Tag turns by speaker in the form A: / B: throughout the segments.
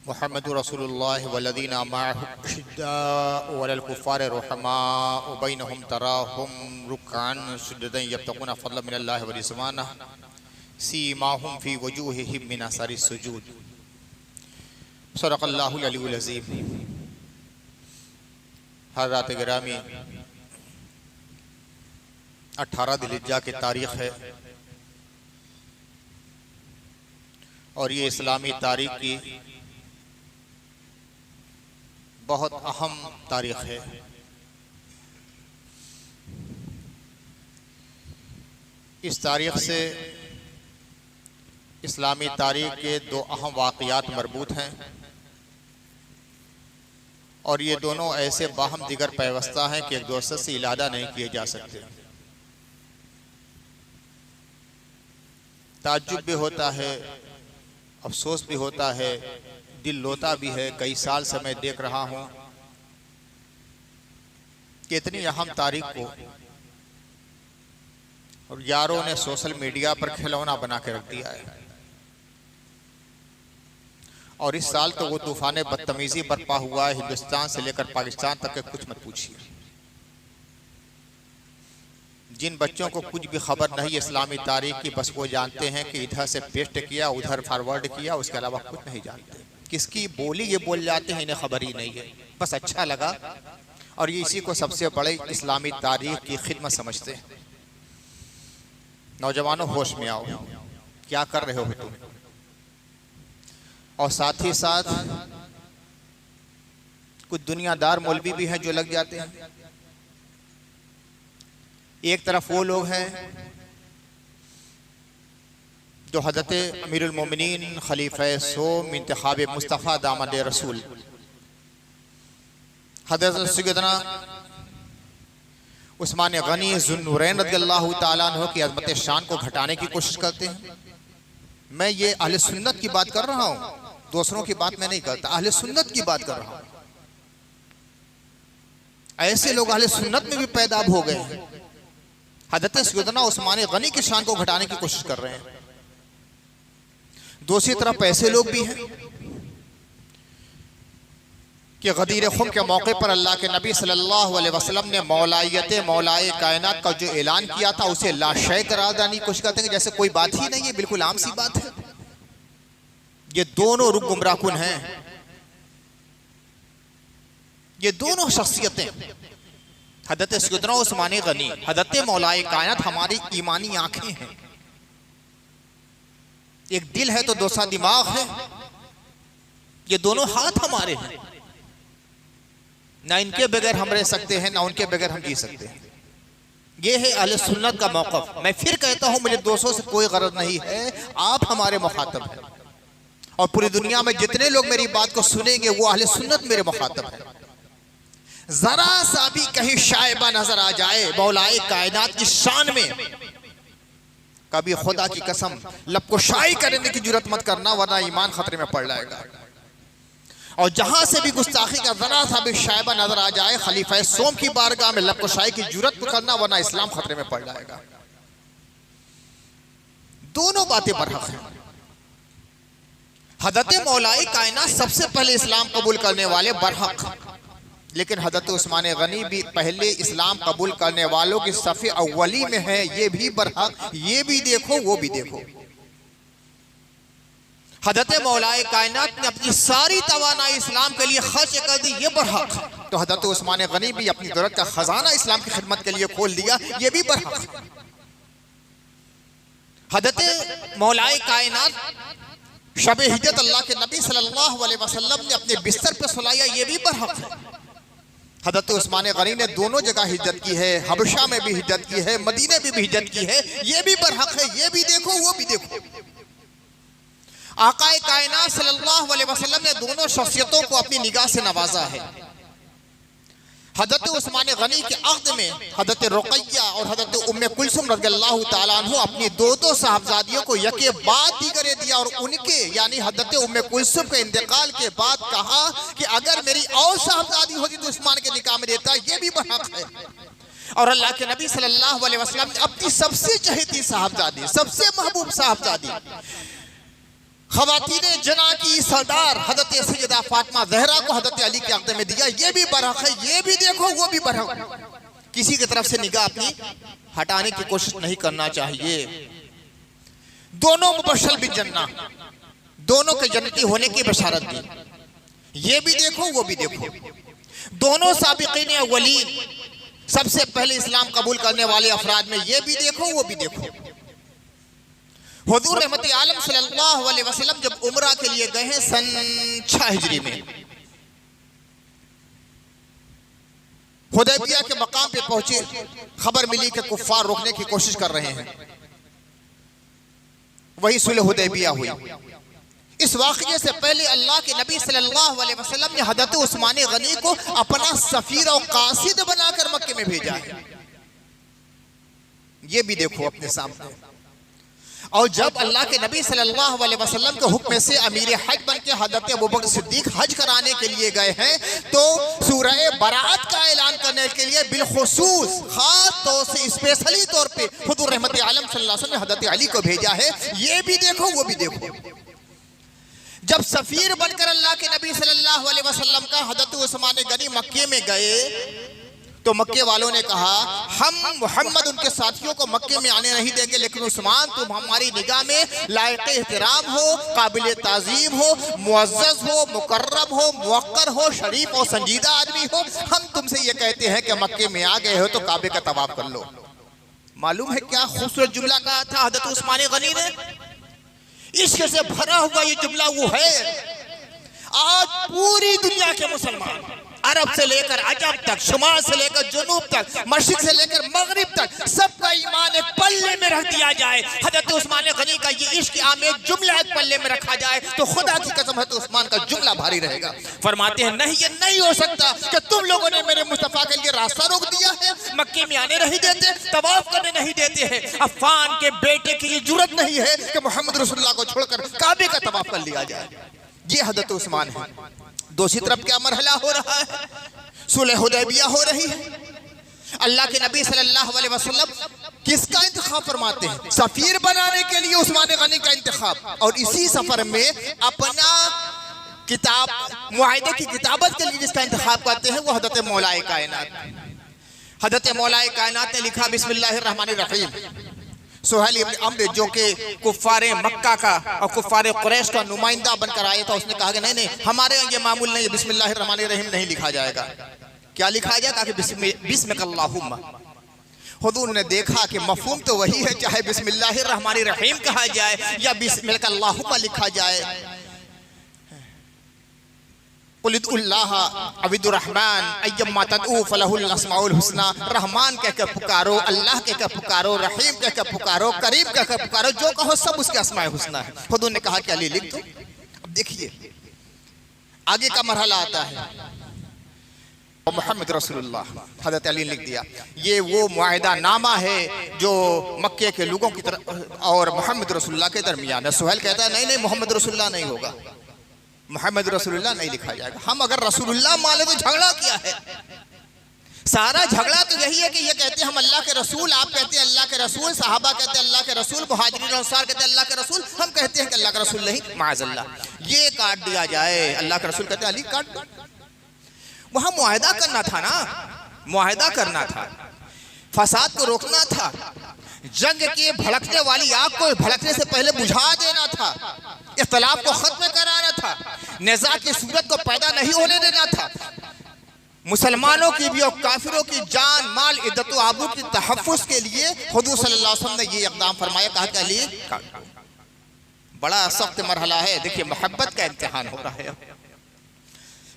A: मुहम्मदुर रसूलुल्लाह वल्लज़ीना मअहु अशिद्दाउ अलल कुफ़्फ़ारि रुहमाउ बैनहुम तराहुम रुक्अन सुज्जदन यब्तगूना फ़ज़लन मिनल्लाहि व रिज़वानह सीमाहुम फ़ी वजूहिहिम मिन असरि सुजूद। सदक़ल्लाहुल अलीयुल अज़ीम। हज़रात गिरामी, 18 दिलहिज्जा की तारीख़ है और ये इस्लामी तारीख़ की बहुत अहम तारीख़ है। इस तारीख़ से इस्लामी तारीख़ के दो अहम वाक़यात मरबूत हैं और ये दोनों ऐसे बाहम दिगर पैवस्ता हैं कि एक दूसरे से इलादा नहीं किए जा सकते। ताज्जुब भी होता है, अफसोस भी होता है, दिल लोता भी है। कई साल से मैं देख रहा हूँ कि इतनी अहम तारीख को और यारों ने सोशल मीडिया पर खिलौना बना के रख दिया है। और इस साल तो वो तूफान बदतमीजी बरपा हुआ है, हिंदुस्तान से लेकर पाकिस्तान तक के कुछ मत पूछिए। जिन बच्चों को कुछ भी खबर नहीं इस्लामी तारीख की, बस वो जानते हैं कि इधर से पेस्ट किया, उधर फॉरवर्ड किया, उसके अलावा कुछ नहीं जानते। किसकी बोली ये बोल जाते हैं, इन्हें खबर ही नहीं है, बस अच्छा लगा और ये इसी को सबसे बड़े इस्लामी तारीख की खिदमत समझते हैं। नौजवानों, होश में आओ, क्या कर रहे हो तुम? और साथ ही साथ कुछ दुनियादार मौलवी भी हैं जो लग जाते हैं। एक तरफ वो लोग हैं जो हज़रत अमीरुल मोमिनीन खलीफा सोम इंतखाब मुस्तफ़ा दामद रसूल हज़रत सैयदना उस्मान गनी ज़ुन्नूरैन रज़ियल्लाहु ताला अन्हु की अज़मत शान को घटाने की कोशिश करते हैं। मैं ये अहले सुन्नत की बात कर रहा हूँ, दूसरों की बात मैं नहीं करता, अहले सुन्नत की बात कर रहा हूँ। ऐसे लोग अहले सुन्नत में भी पैदा हो गए हैं, हज़रत सैयदना उस्मान गनी की शान को घटाने की कोशिश कर रहे हैं। दूसरी तरफ ऐसे लोग भी हैं कि गदीर खुम के मौके पर अल्लाह के नबी सल्लल्लाहु अलैहि वसल्लम ने मौलाए कायनात का जो ऐलान किया था उसे लाशय करार देने की कोशिश करते हैं, जैसे कोई बात ही नहीं है, बिल्कुल आम सी बात है। ये दोनों रुख गुमराहकुन हैं, ये दोनों शख्सियतें, हज़रत सैयदना उस्मान गनी, हज़रत मौलाए कायनात हमारी ईमानी आंखें हैं। एक दिल है तो दूसरा दिमाग है, ये दोनों हाथ हमारे हैं। ना इनके बगैर हम रह सकते हैं, ना उनके बगैर हम जी सकते हैं। ये है अहले सुन्नत का मौक़िफ़। मैं फिर कहता हूं, मुझे दोस्तों से कोई गरज नहीं है, आप हमारे मुखातब हैं और पूरी दुनिया में जितने लोग मेरी बात को सुनेंगे वो अहले सुन्नत मेरे मुखातब हैं। जरा सा भी कहीं शायबा नजर आ जाए मौलाए कायनात की शान में, कभी खुदा की कसम लबकुशाई करने की जुर्रत मत करना, वरना ईमान खतरे में पड़ जाएगा। और जहां से भी गुस्ताखी का जरा सा भी शायबा नजर आ जाए, खलीफा सोम की बारगाह में लबकुशाई की जुर्रत करना, वरना इस्लाम खतरे में पड़ जाएगा। दोनों बातें बरहक हैं। हज़रत मौलाए कायनात सबसे पहले इस्लाम कबूल करने वाले बरहक, लेकिन हज़रत उस्मान गनी भी पहले इस्लाम कबूल करने वालों की सफ़े अव्वली में है, ये भी बरहक। ये भी देखो, वो भी देखो। हज़रत मौलाए कायनात ने अपनी सारी तवानाई इस्लाम के लिए खर्च कर दी, ये बरहक। तो हज़रत उस्मान गनी भी अपनी दौलत का खजाना इस्लाम की खिदमत के लिए खोल दिया, ये भी बरहक। हज़रत मौलाए कायनात शब हिजरत अल्लाह के नबी सल्लल्लाहु अलैहि वसल्लम ने अपने बिस्तर पर सुलाया, ये भी बरहक है। हज़रत उस्मान गनी ने दोनों जगह हिजरत की है, हबशा में भी हिजरत की है, मदीने में भी हिजरत की है, ये भी बरहक है। ये भी देखो, वो भी देखो। आकाए कायनात सल्लल्लाहु अलैहि वसल्लम ने दोनों शख्सियतों को अपनी निगाह से नवाजा है। हज़रत उस्मान गनी के अक़्द में हज़रत रुक़ैया और हज़रत उम्मे कुलसुम रज़ियल्लाहु ताला अन्हा अपनी दो साहबजादियों को यके बाद दीगरे दिया और उनके यानी हज़रत उम्मे कुलसुम के इंतकाल के बाद कहा कि अगर मेरी और साहबजादी होती तो उस्मान के निकाह में देता। ये भी बहक है। और अल्लाह के नबी सल्लल्लाहु अलैहि वसल्लम ने अपनी सबसे चहेती साहबजादी, सबसे महबूब साहबजादी ख़वातीने जना की सरदार हज़रत सैयदा फातिमा ज़हरा को हज़रत अली के अक़द में दिया। ये भी बरहक है, ये भी देखो, वो भी बरहक। किसी की तरफ से निगाह अपनी हटाने की कोशिश नहीं करना चाहिए। दोनों मुबश्शर बिल जन्ना, दोनों के जन्नती होने की बशारत दी। ये भी देखो, वो भी देखो। दोनों साबिक़ीन अव्वलीन, सबसे पहले इस्लाम कबूल करने वाले अफराद में ये भी देखो, वो भी देखो। हुज़ूर रहमत आलम सल्लल्लाहु अलैहि वसल्लम जब उम्रा के लिए गए हैं सन 6 हिजरी में, हुदैबिया के मकाम पे पहुंचे, खबर मिली कि कुफ्फार रोकने की कोशिश कर रहे हैं। वही सुलह हुदैबिया हुई। इस वाक़ये से पहले अल्लाह के नबी सल्लल्लाहु अलैहि वसल्लम ने हज़रत उस्मान गनी को अपना सफीर और कासिद बनाकर मक्के में भेजा है। ये भी देखो अपने सामने। और जब अल्लाह के नबी सल्लल्लाहु अलैहि वसल्लम के हुक्म से अमीर हज बन के हज़रत अबू बकर सिद्दीक हज कराने के लिए गए हैं, तो सूरह बरात का ऐलान करने के लिए बिलखुसूस खास तौर से स्पेशली तौर पे हुज़ूर रहमत आलम सल्लल्लाहु अलैहि वसल्लम ने हज़रत अली को भेजा है। ये भी देखो, वो भी देखो। जब सफीर बनकर अल्लाह के नबी सल्लल्लाहु अलैहि वसल्लम का हज़रत उस्मान गनी मक्के में गए, तो मक्के वालों ने कहा हम मोहम्मद उनके साथियों को मक्के में आने नहीं देंगे, लेकिन उस्मान तुम हमारी निगाह में लायक एहतराम हो, काबिल ताज़ीम हो, मुअज़्ज़ज़ हो, मुकर्रम हो, मुवक्कर हो, शरीफ और संजीदा आदमी हो। हम तुमसे ये कहते हैं कि मक्के में आ गए हो तो काबे का तवाफ कर लो। मालूम है क्या खूबसूरत जुमला कहा था हज़रत उस्मान गनी ने? इश्क से भरा हुआ ये जुमला वो है। आज पूरी दुनिया के मुसलमान, अरब से लेकर अजम तक, शुमाल से लेकर जुनूब तक, मशरिक से लेकर मगरिब तक, सबका ईमान एक पल्ले में रख दिया जाए। हज़रत उस्मान गनी का ये इश्क आमेज जुमला एक पल्ले में रखा जाए तो खुदा की कसम है तो उस्मान का जुमला भारी रहेगा। फरमाते हैं नहीं, ये नहीं हो सकता कि तुम लोगों ने मेरे मुस्तफ़ा के लिए रास्ता रोक दिया है, मक्के में आने नहीं देते, तवाफ करने नहीं देते हैं। अफ़ान के बेटे की ये जुर्रत नहीं है कि मोहम्मद रसूलुल्लाह को छोड़कर काबे का तवाफ कर लिया जाए। ये हज़रत उस्मान है। दूसरी तरफ क्या मरहला हो रहा है? सुलह हुदैबिया हो रही है। अल्लाह के नबी सल्लल्लाहु अलैहि वसल्लम किसका इंतखाब फरमाते हैं? सफीर बनाने के लिए उस्मान गनी का इंतखाब। और इसी सफर में अपना किताब मुआहिदे की किताबत के लिए जिसका इंतखाब करते हैं वो हज़रत मौलाए कायनात। हज़रत मौलाए कायनात ने लिखा बिस्मिल्लाहिर रहमानिर रहीम। सुहैल इब्न अम्र जो कि कुफ्फारे मक्का का और कुफ्फारे कुरैश का नुमाइंदा बनकर आया था, उसने कहा कि नहीं नहीं, हमारे यहाँ ये मामूल नहीं है, बिस्मिल्लाहिर रहमानिर रहीम नहीं लिखा जाएगा। क्या लिखा जाएगा? कि बिस्मिकल्लाहुम्मा। हुजूर ने देखा कि मफहूम तो वही है, चाहे बिस्मिल्लाहिर रहमानिर रहीम कहा जाए या बिस्मिकल्लाहुम्मा लिखा जाए। रहमान कह के पुकारो, अल्लाह कह के पुकारो, रहीम कह के पुकारो, करीम कह के पुकारो, जो कहो सब उसके अस्माए हुस्ना है। खुद ने कहा कि अली लिख दो। अब देखिए आगे का मरहला आता है। मोहम्मद रसूलुल्लाह, हज़रत अली ने लिख दिया। ये वो मुआहिदा नामा है जो मक्के के लोगों की तरफ और मोहम्मद रसूलुल्लाह के दरमियान है। सुहैल कहता है नहीं नहीं, मोहम्मद रसूलुल्लाह नहीं होगा, मोहम्मद रसूलुल्लाह नहीं लिखा जाएगा। हम अगर रसूलुल्लाह माने तो झगड़ा क्या है? सारा झगड़ा तो यही है कि ये कहते हैं हम अल्लाह के रसूल, आप कहते हैं अल्लाह के रसूल, सहाबा कहते हैं अल्लाह के रसूल, मुहाजिरीन अंसार कहते हैं अल्लाह के रसूल, हम कहते हैं कि अल्लाह का रसूल नहीं, माअज़ल्लाह। ये काट दिया जाए, अल्लाह के रसूल कहते हैं अली काट दो। वहां मुआहिदा करना था ना, मुआहिदा करना था, फसाद को रोकना था, जंग की भड़कने वाली आग को भड़कने से पहले बुझा देना था, इख्तिलाफ को खत्म कराना था, निज़ा की सूरत को पैदा नहीं होने देना था। मुसलमानों की भी और काफिरों की जान माल इद्दत व आबरू की तहफ़्फ़ुज़ के लिए हुज़ूर सल्लल्लाहु अलैहि वसल्लम ने ये इक़दाम फरमाया। कहा कि अली बड़ा सख्त मरहला है। देखिए मोहब्बत का इम्तिहान हो रहा है।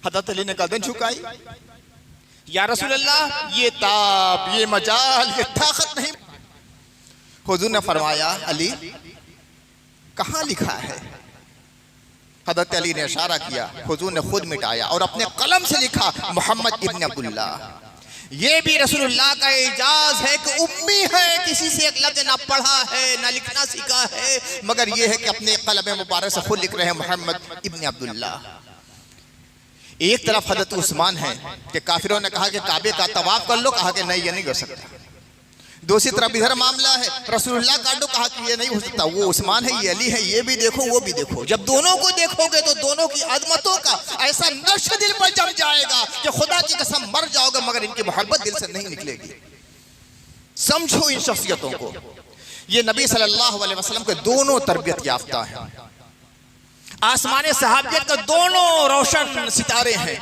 A: हज़रत अली ने गर्दन झुकाई, या रसूल अल्लाह ये ताब, ये मजाल, ये ताकत नहीं। हुज़ूर ने फरमाया अली कहाँ लिखा है? हज़रत अली ने इशारा किया, हुज़ूर ने खुद मिटाया और अपने कलम से लिखा मोहम्मद इब्न अब्दुल्लाह। ये भी रसूलुल्लाह का एजाज है कि उम्मी है, किसी से एक लफ्ज़ ना पढ़ा है ना लिखना सीखा है, मगर ये है कि अपने कलम मुबारक से खुद लिख रहे हैं मोहम्मद इब्न अब्दुल्लाह। एक तरफ हज़रत उस्मान है कि काफिरों ने कहा कि काबे का तवाफ कर लो, कहा कि नहीं ये नहीं कर सकता। दूसरी तरफ इधर मामला है, रसूलुल्लाह काटो, कहा कि ये नहीं हो सकता, वो उस्मान है, ये अली है, ये भी देखो वो भी देखो। जब दोनों को देखोगे तो दोनों की अजमतों का ऐसा नक्श दिल पर जम जाएगा कि खुदा की कसम मर जाओगे मगर इनकी मोहब्बत दिल से नहीं निकलेगी। समझो इन शख्सियतों को, ये नबी सल्लल्लाहु अलैहि वसल्लम के दोनों तरबियत याफ्ता हैं, आसमान सहाबियत के दोनों रोशन सितारे हैं,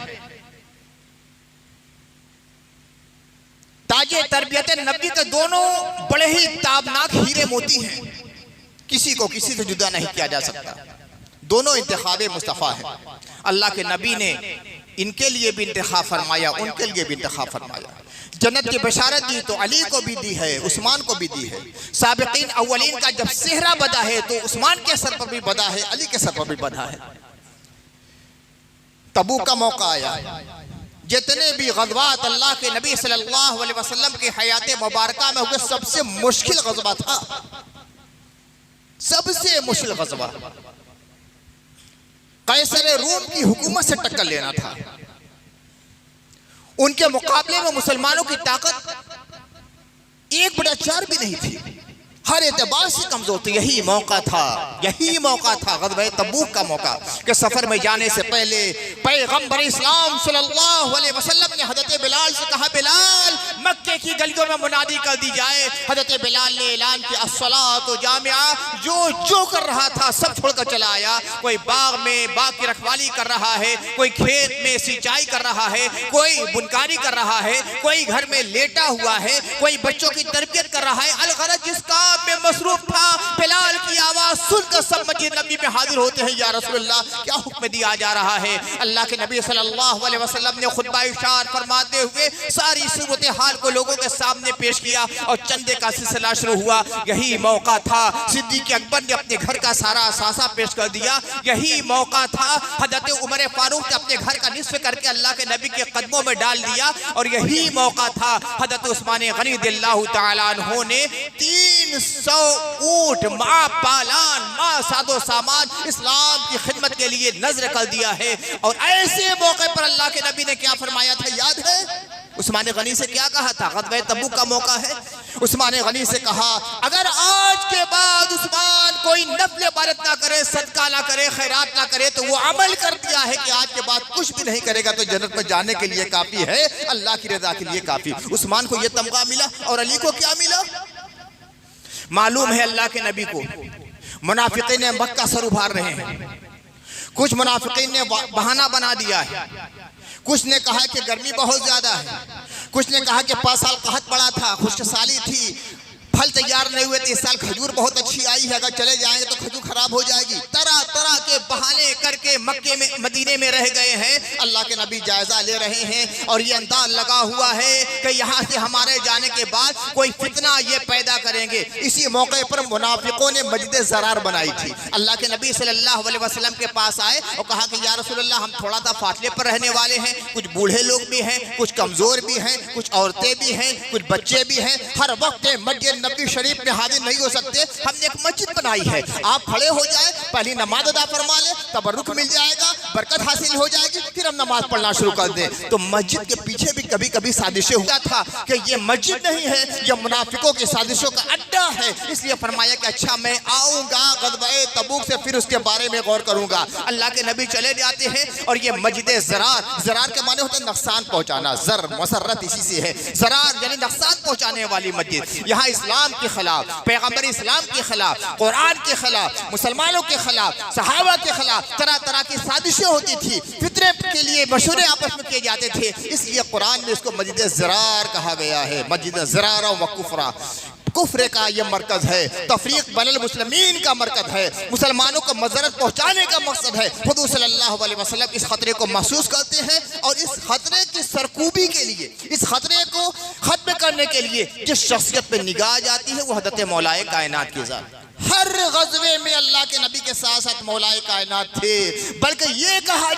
A: ताजे तरबियत नबी के दोनों बड़े ही ताबनाक हीरे मोती हैं, किसी को किसी से जुदा नहीं किया जा सकता। दोनों इंतखाब मुस्तफ़ा है, अल्लाह के नबी ने इनके लिए भी इंतखाब फरमाया, उनके लिए भी इंतखाब फरमाया। जन्नत की बशारत दी तो अली को भी दी है, उस्मान को भी दी है। साबिकीन अव्वलीन का जब सेहरा बधा है तो उस्मान के सर पर भी बधा है, अली के सर पर भी बधा है। तबूक का मौका आया, जितने भी गज़वात अल्लाह के नबी सल्लल्लाहु अलैहि वसल्लम की हयात मुबारका में हुए सबसे मुश्किल गज़वा था, सबसे मुश्किल गज़वा कैसर रूम की हुकूमत से टक्कर लेना था। उनके मुकाबले में मुसलमानों की ताकत 1/4 भी नहीं थी, हर एतबार से कमजोर थी। यही मौका था ग़ज़वा तबूक का मौका कि सफर में जाने से पहले पैगंबर इस्लाम सल्लल्लाहु अलैहि वसल्लम ने हज़रत बिलाल से कहा, बिलाल मक्के की गलियों में मुनादी कर दी जाए। हज़रत बिलाल ने ऐलान किया, अस्सलातु जामिआ, जो कर रहा था सब छोड़कर चला आया। कोई बाग में बाग की रखवाली कर रहा है, कोई खेत में सिंचाई कर रहा है, कोई बुनकारी कर रहा है, कोई घर में लेटा हुआ है, कोई बच्चों की तरबियत कर रहा है। अलगरज जिसका में मसरूफ था, बिलाल की आवाज सुनकर सब मस्जिद नबी में हाजिर होते हैं। या रसूलुल्लाह, क्या हुक्म दिया जा रहा है? अल्लाह के नबी सल्लल्लाहु अलैहि वसल्लम ने खुतबा इरशाद फरमाते हुए सारी सूरत हाल को लोगों के सामने पेश किया और चंदे का सिलसिला शुरू हुआ। यही मौका था, सिद्दीक़ अकबर ने अपने घर का सारा असासा पेश कर दिया। यही मौका था, हज़रत उमर फारूक ने अपने घर का निस्फ करके अल्लाह के नबी के कदमों में डाल दिया। और यही मौका था, हज़रत उस्मान गनी रज़ियल्लाहु तआला अन्हु ने 300 ऊंट, माँ पालान, माँ सादो सामान इस्लाम की खिदमत के लिए नजर कर दिया है। और ऐसे मौके पर अल्लाह के नबी ने क्या फरमाया था, याद है? उस्मान गनी से क्या कहा था? ग़ज़वा तबूक का मौका है, उस्मान गनी से कहा, अगर आज के बाद उस्मान कोई नफल इबादत ना करे, सदका ना करे, खैरात ना करे, तो वो अमल कर दिया है कि आज के बाद कुछ भी नहीं करेगा तो जन्नत में जाने के लिए काफी है, अल्लाह की रजा के लिए काफी। उस्मान को यह तमगा मिला और अली को क्या मिला? मालूम है अल्लाह के नबी को मुनाफिकीन ने मक्का सर उभार रहे हैं। कुछ मुनाफिकीन ने बहाना बना दिया है, कुछ ने कहा कि गर्मी बहुत ज्यादा है, कुछ ने कहा कि 5 साल कहत पड़ा था, खुशसाली थी, फल तैयार नहीं हुए थे, इस साल खजूर बहुत अच्छी आई है, अगर चले जाएंगे तो खजूर खराब हो जाएगी। तरह तरह के बहाने करके मक्के में मदीने में रह गए हैं। अल्लाह के नबी जायजा ले रहे हैं और ये अंदाज लगा हुआ है कि यहाँ से हमारे जाने के बाद कोई फितना ये पैदा करेंगे। इसी मौके पर मुनाफिकों ने मस्जिद ज़रार बनाई थी। अल्लाह के नबी सल्लल्लाहु अलैहि वसल्लम के पास आए और कहा कि या रसूलल्लाह, हम थोड़ा सा फासले पर रहने वाले हैं, कुछ बूढ़े लोग भी हैं, कुछ कमज़ोर भी हैं, कुछ औरतें भी हैं, कुछ बच्चे भी हैं, हर वक्त मस्जिद नबी शरीफ में हाजिर नहीं हो सकते। हमने एक मस्जिद बनाई है, आप खड़े हो जाए, पहली नमाज अदा फरमा ले, तबर्रुक मिल जाएगा, बरकत हासिल हो जाएगी, फिर हम नमाज पढ़ना शुरू कर दें। तो मस्जिद के पीछे भी कभी कभी साजिशें हुआ था कि ये मस्जिद नहीं है, ये मुनाफिकों की साजिशों का अड्डा है। इसलिए फरमाया कि अच्छा मैं आऊँगा ग़ज़वा तबूक से, फिर उसके बारे में गौर करूँगा। अल्लाह के नबी चले जाते हैं और ये मस्जिद ज़रार, ज़रार के माने होते हैं नुकसान पहुँचाना, ज़र मसरत इसी से है, ज़रार यानी नुकसान पहुँचाने वाली मस्जिद। यहाँ इस्लाम के खिलाफ, पैगंबर इस्लाम के खिलाफ, कुरान के खिलाफ, मुसलमानों के खिलाफ, सहाबा के खिलाफ तरह तरह की साजिशें होती थी, फितरे के लिए मशवरे आपस में किए जाते थे। इसलिए कुरान में इसको मस्जिद ज़रार कहा गया है। मस्जिद ज़रार व कुफ्रा, कुफ्र का यह मरकज है, तफरीक बनल मुस्लिमीन का मरकज है, मुसलमानों को मज़रत पहुँचाने का मकसद है। हुज़ूर सल्लल्लाहु अलैहि वसल्लम इस खतरे को महसूस करते हैं और इस खतरे की सरकूबी के लिए, इस खतरे को खत्म करने के लिए जिस शख्सियत पर निगाह जाती है वो हज़रत मौलाए कायनात की ज़ात। हर ग़ज़वे में अल्लाह के नबी के साथ साथ मौलाए कायनात थे। बल्कि ये कहा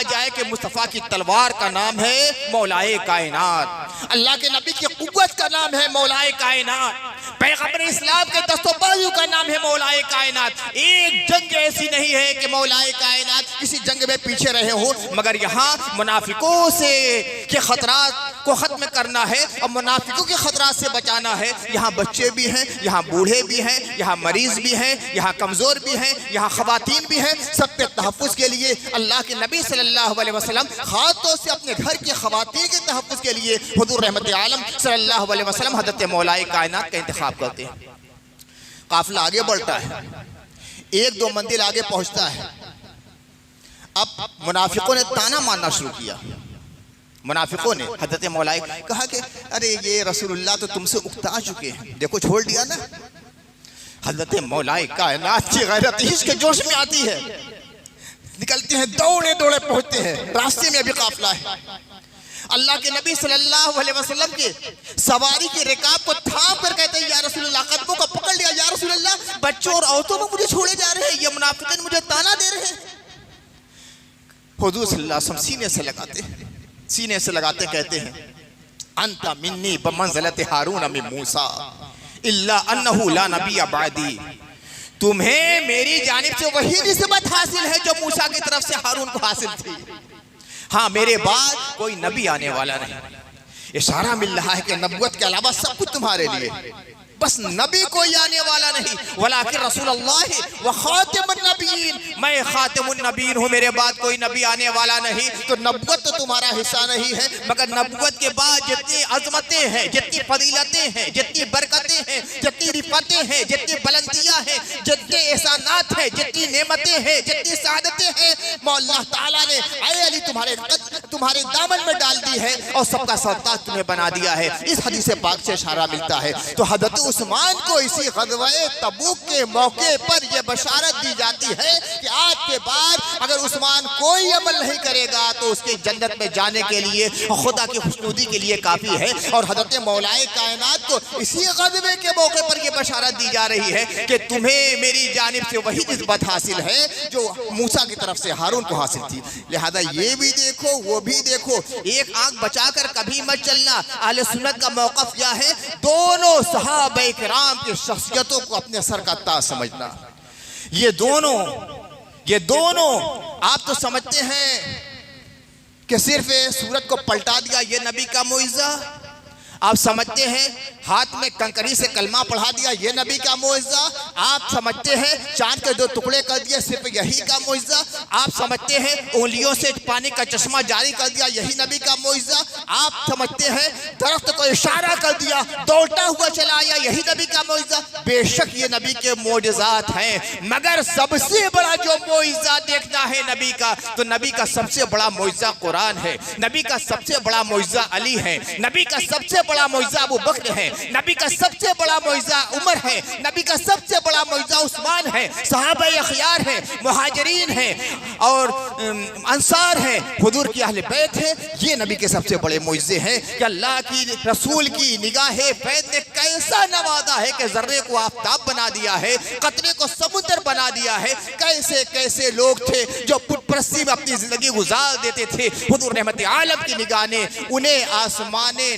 A: जाए कि मुस्तफ़ा की तलवार का नाम है मौलाए कायनात, अल्लाह के नबी की कुव्वत का नाम है मौलाए कायनात, पैगंबर इस्लाम के दस्तोबाजू का नाम है मौलाए कायनात। एक जंग ऐसी नहीं है कि मौलाए कायनात किसी जंग में पीछे रहे हो, मगर यहाँ मुनाफिकों से के खतरात को खत्म करना है और मुनाफिकों के खतरा से बचाना है। यहाँ बच्चे भी हैं, यहाँ बूढ़े भी हैं, यहाँ मरीज भी हैं, यहाँ कमज़ोर भी हैं, यहाँ ख़वातीन भी हैं। सब पे तहफ़्फ़ुज़ के लिए अल्लाह के नबी सल्लल्लाहु अलैहि वसल्लम ख़ासतौर से अपने घर के ख़वातीन के तहफ़्फ़ुज़ के लिए हुज़ूर रहमत आलम सल्लल्लाहु अलैहि वसल्लम हज़रत मौलाए कायनात का इंतखाब करते हैं। काफ़िला आगे बढ़ता है, एक दो मंजिल आगे पहुँचता है। अब मुनाफिकों ने ताना मारना शुरू किया। मुनाफिकों ने हज़रत मौलाए कहा कि अरे ये रसूलुल्लाह तो तुमसे उकता चुके हैं, देखो छोड़ दिया ना। हज़रत मौलाए कायनात की गैरत इश्क के जोश में आती है, निकलते हैं, दौड़े दौड़े पहुंचते हैं। रास्ते में अभी काफिला है। अल्लाह के नबी सल्लल्लाहु अलैहि वसल्लम के सवारी के रिकाब को थाम कर कहते हैं या रसूलुल्लाह, कदमों को पकड़ लिया, या रसूलुल्लाह बच्चों और औरतों को मुझे छोड़े जा रहे हैं, ये मुनाफिकीन मुझे ताना दे रहे हैं। हुजूर सल्लल्लाहु अलैहि वसल्लम सीने से लगाते कहते हैं अंता मिन्नी बमंज़िलति हारून मिन मूसा इल्ला अन्नहु ला नबी बादी। तुम्हें मेरी जानिब से वही निस्बत हासिल है जो मूसा की तरफ से हारून को हासिल थी। हाँ, मेरे बाद कोई नबी आने वाला नहीं। इशारा मिल रहा है कि नबुव्वत के अलावा सब कुछ तुम्हारे लिए, बस नबी कोई आने वाला नहीं। वलाकिन रसूलुल्लाह व खातिमुन नबीयीन, मैं खातिमुन नबीयीन हूँ, मेरे बाद कोई नबी आने वाला नहीं। तो नबुव्वत तो तुम्हारा हिस्सा नहीं है, मगर नबुव्वत के बाद जितनी अजमतें हैं, जितनी फजीलतें हैं, जितनी बरकतें हैं, जितनी रिफतें हैं, जितनी बुलंदियाँ हैं, जितने एहसानात हैं, जितनी नेमतें हैं, जितनी सआदतें हैं, मौला ताला ने ऐ अली तुम्हारे दामन में डाल दी है और सबका सरताज तुम्हें बना दिया है। इस हदीस पाक से इशारा मिलता है। तो हज़रत उस्मान को इसी ग़ज़वा तबूक के मौके पर यह बशारत दी जाती है कि आज के बाद अगर उस्मान कोई अमल नहीं करेगा तो उसके जन्नत में जाने के लिए खुदा की खुशनुदी के लिए काफ़ी है। और हज़रत मौलाए कायनात को इसी ग़ज़वे के मौके पर यह बशारत दी जा रही है कि तुम्हें मेरी जानिब से वही निस्बत हासिल है जो मूसा की तरफ से हारून को हासिल थी। लिहाजा ये भी देखो, वो भी देखो, एक आंख बचाकर कभी मत चलना। अहले सुन्नत का मौक़िफ़ क्या है? दोनों सहाबा किराम की शख्सियतों को अपने सर का ताज समझना। ये दोनों आप तो समझते हैं कि सिर्फ सूरत को पलटा दिया ये नबी का मुइज़ा, आप समझते हैं हाथ में कंकरी से कलमा पढ़ा दिया ये नबी का मुइज़ा, आप समझते हैं चांद के 2 टुकड़े कर दिए सिर्फ यही का मुइज़ा, आप समझते हैं उंगलियों से पानी का चश्मा जारी कर दिया यही नबी का मुइज़ा, आप समझते हैं दरख्त को इशारा कर दिया दौड़ता हुआ चला आया यही नबी का मुइज़ा। बेशक ये नबी के मोजज़ात हैं, मगर सबसे बड़ा जो मुइज़ा देखना है नबी का, तो नबी का सबसे बड़ा मुइज़ा कुरान है, नबी का सबसे बड़ा मुइज़ा अली है, नबी का सबसे बड़ा मुइज़ा अबू बकर है, नबी का सबसे बड़ा मुइज़ा उमर है, नबी का सबसे बड़ा मुइज़ा उस्मान है, सहाबा अखयार है, मुहाजिरीन है और अंसार है, हुजूर की अहले बैत है। ये नबी के सबसे बड़े मुइज़े हैं कि अल्लाह की रसूल की निगाहे फैज़ ने कैसा नवाजा है कि ज़र्रे को आफ़ताब बना दिया है, कतरे को समुद्र बना दिया है। कैसे कैसे लोग थे जो पुतपरस्ती में अपनी ज़िंदगी गुजार देते थे, हुजूर रहमत आलम की निगाह ने उन्हें आसमाने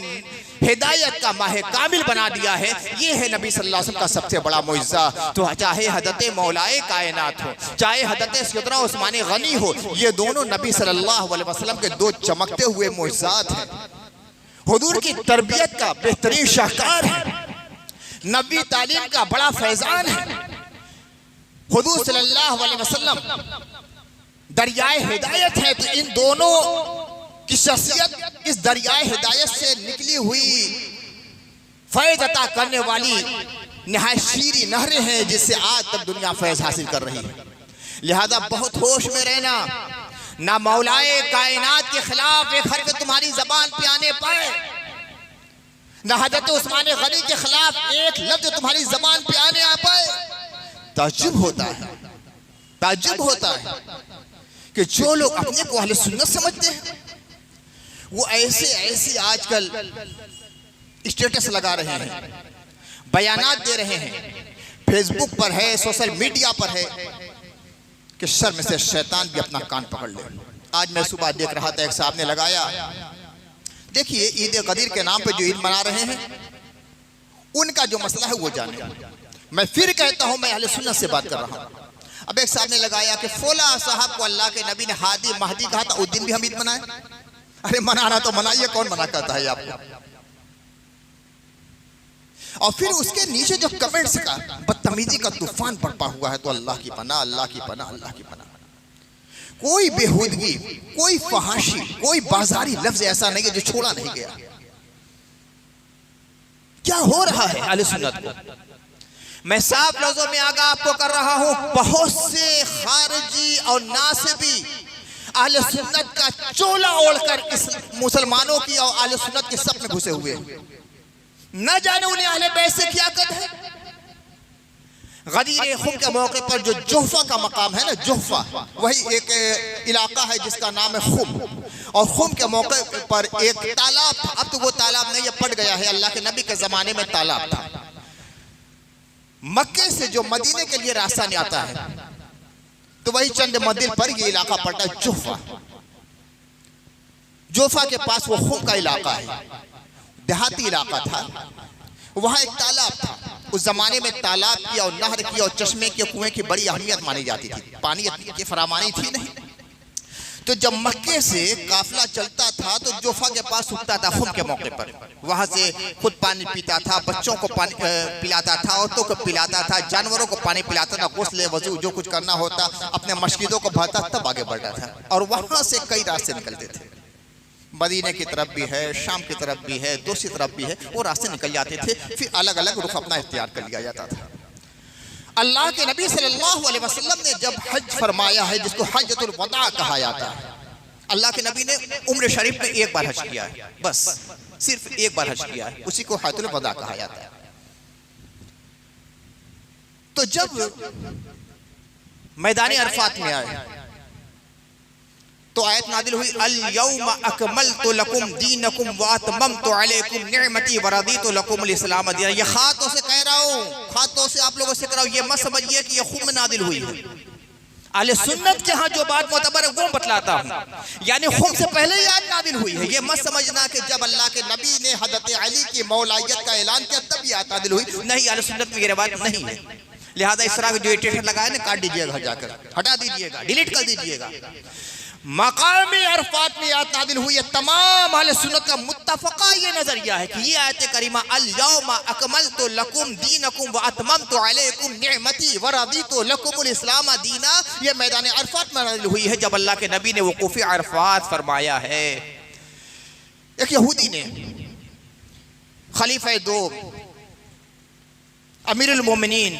A: हिदायत का माह कामिल बना दिया है। ये है नबी सल्लल्लाहु अलैहि वसल्लम का सबसे बड़ा मुइज़्ज़ा। तो चाहे हज़रत मौलाए कायनात हो, चाहे हज़रत सैयदना उस्मान गनी हो, ये दोनों नबी सल्लल्लाहु अलैहि वसल्लम के 2 चमकते हुए मुइज़्ज़ात हैं। हुजूर की तरबियत का बेहतरीन शाहकार है, नबी तालीम का बड़ा फैज़ान है। हुजूर सल्लल्लाहु अलैहि वसल्लम दरियाए हिदायत है। तो इन दोनों की शख्सियत इस दरियाए हिदायत से निकली हुई फैज़ अता करने वाली निहायत शीरी नहरें हैं जिससे आज तक दुनिया फैज़ हासिल कर रही है। लिहाजा बहुत होश में रहना, ना मौलाए कायनात के खिलाफ एक हरफ तुम्हारी जबान पे आने पाए, ना हज़रत उस्मान गनी के खिलाफ एक लफ्ज़ तुम्हारी जबान पे आने आ पाए। ताज्जुब होता है कि जो लोग अपने को अहले सुन्नत समझते हैं वो ऐसे आजकल स्टेटस लगा रहे हैं, बयानात दे रहे हैं, फेसबुक पर है, सोशल मीडिया पर है कि शर्म से शैतान भी अपना कान पकड़ ले। आज मैं सुबह देख रहा था, एक साहब ने लगाया, देखिए ईद गदीर के नाम पे जो ईद मना रहे हैं उनका जो मसला है वो जाने। मैं फिर कहता हूं मैं अहले सुन्नत से बात कर रहा हूं। अब एक साहब ने लगाया कि फौला साहब को अल्लाह के नबी ने हादी महदी कहा था, उस दिन भी हम ईद मनाए। अरे मनाना तो मनाइए, कौन मना करता है आपको। और फिर उसके नीचे जो कमेंट्स का बदतमीजी का तूफान बरपा हुआ है, तो अल्लाह की पनाह, अल्लाह की पनाह, अल्लाह की पनाह। कोई बेहूदगी, कोई फहाशी, कोई बाजारी लफ्ज ऐसा नहीं है जो छोड़ा नहीं गया। क्या हो रहा है अहले सुन्नत को, मैं साफ लफ्जों में आगा आपको कर रहा हूं, बहुत से खारिजी और नासिबी अहले सुन्नत का चोला ओढ़कर इस मुसलमानों की और अहले सुन्नत के सब में घुसे हुए, न जाने उन्हें अहले बैत से क्या कद है। गदीर खुम के मौके पर जो जोहफा का मकाम है ना, जोहफा वही एक इलाका है जिसका नाम है खुम, और खुम के मौके पर एक तालाब था। अब तो वो तालाब नहीं, ये पट गया है, अल्लाह के नबी के जमाने में तालाब था। मक्के से जो मदीने के लिए रास्ता नहीं आता है, तो वही चंद मंदिर पर ये इलाका पड़ता है जोहफा। जोहफा के पास वो खुम का इलाका है, देहाती इलाका था। वहां एक तालाब था। उस जमाने में तालाब की और नहर की और चश्मे के कुएं की बड़ी अहमियत मानी जाती थी, पानी की फरामानी थी नहीं। तो जब मक्के से काफिला चलता था तो जोफा के पास रुकता था खुम के मौके पर, वहां से खुद पानी पीता था, बच्चों को पानी पिलाता था, औरतों को पिलाता था, जानवरों को पानी पिलाता था, गुस्ल वजू जो कुछ करना होता अपने मस्जिदों को भरता, तब आगे बढ़ता था। और वहां से कई रास्ते निकलते थे, मदीने की तरफ भी है, शाम की तरफ भी है, दूसरी तरफ भी है, वो रास्ते निकल जाते थे। फिर अलग अलग रुख अपना इख्तियार कर लिया जाता था। अल्लाह के नबी सल्लल्लाहु अलैहि वसल्लम ने जब हज फरमाया है, जिसको हज्जतुल वदा कहा जाता है, अल्लाह के नबी ने उम्र शरीफ में एक बार हज किया है, बस सिर्फ एक बार हज किया है, उसी को हज्जतुल वदा कहा जाता है। तो जब मैदान अरफात में आए तो आयत नादिल हुई, अल यौमा अकमलतु लकुम दीनकुम व अतममतु अलैकुम निअमती व रदीतु लकुमुल इस्लाम दीना। ये खातों से कह रहा हूँ, खातों से आप लोगों से कह रहा हूँ, ये मत समझिए कि ये खुद में नादिल हुई है। अहले सुन्नत के यहाँ जो बात मोतबर है वो बतलाता हूँ, यानी खुद से पहले ही आयत नादिल हुई है। ये मत समझना कि जब अल्लाह के नबी ने हज़रत अली की मौलाइयत का ऐलान किया तब ये आयत नादिल हुई, नहीं, अहले सुन्नत में ये बात नहीं है। लिहाजा इस तरह के जो एडिशन लगाए ना, काट दीजिएगा, घर जाकर हटा दीजिएगा, डिलीट कर दीजिएगा। मकामी अरफात में आयत नादिल हुई है। तमाम अहले सुन्नत का मुत्तफका ये नजरिया है कि ये आयत करीमा अल यौमा अकमलतु लकुम दीनकुम व अतममतु अलैकुम निअमती व रदीतु लकुमुल इस्लाम दीना, ये मैदान अरफात में नादिल हुई है जब अल्लाह के नबी ने वकूफ़ अरफात फरमाया है। एक यहूदी ने खलीफा दो अमीरुल मोमिनीन